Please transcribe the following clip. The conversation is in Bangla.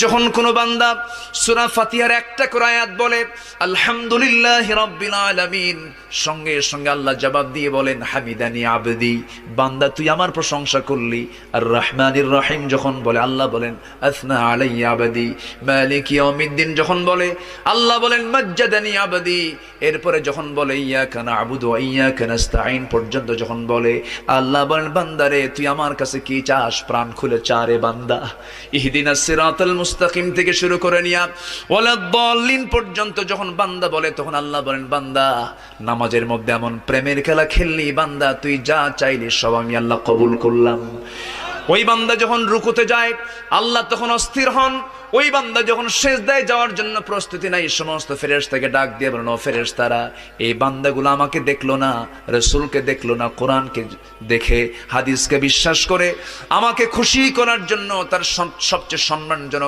যখন কোনো বান্দা সূরা ফাতিহার একটা করে আয়াত বলে আলহামদুলিল্লাহি রাব্বিল আলামিন, সঙ্গে সঙ্গে আল্লাহ জবাব দিয়ে বলেন হামিদানি আবদি, বান্দা তুই আমার প্রশংসা করলি। আর রহমানির রহিম যখন বলে আল্লাহ বলেন আসনা আলাইয়া আবদি। মালিক ইয়াউমিদ্দিন যখন বলে আল্লাহ বলেন মাজ্জাদানি আবদি। এরপরে যখন বলে ইয়াকা না'বুদু ওয়া ইয়াকা নাস্তাঈন পর্যন্ত যখন বলে আল্লাহ বলেন বান্দারে তুই আমার কাছে কি চাস, প্রাণ খুলে চা রে বান্দা। ইহদিনাস সিরাতাল মুস্তাকিম থেকে শুরু করে নিয়া ওয়ালাদ-দাল্লিন পর্যন্ত যখন বান্দা বলে তখন আল্লাহ বলেন বান্দা নামাজের মধ্যে এমন প্রেমের খেলা খেললি বান্দা, তুই যা চাইলি সব আমি আল্লাহ কবুল করলাম। ওই বান্দা যখন রুকুতে যায় আল্লাহ তখন অস্থির হন। ওই বান্দা যখন সিজদায় যাওয়ার জন্য প্রস্তুতি নাই, সমস্ত ফেরেশতাকে ডাক দিয়ে বলেন ও ফেরেশতারা, এই বান্দাগুলো আমাকে দেখলো না, রাসূলকে দেখলো না, কোরআনকে দেখে হাদিসকে বিশ্বাস করে আমাকে খুশি করার জন্য তার সবচেয়ে সম্মানজনক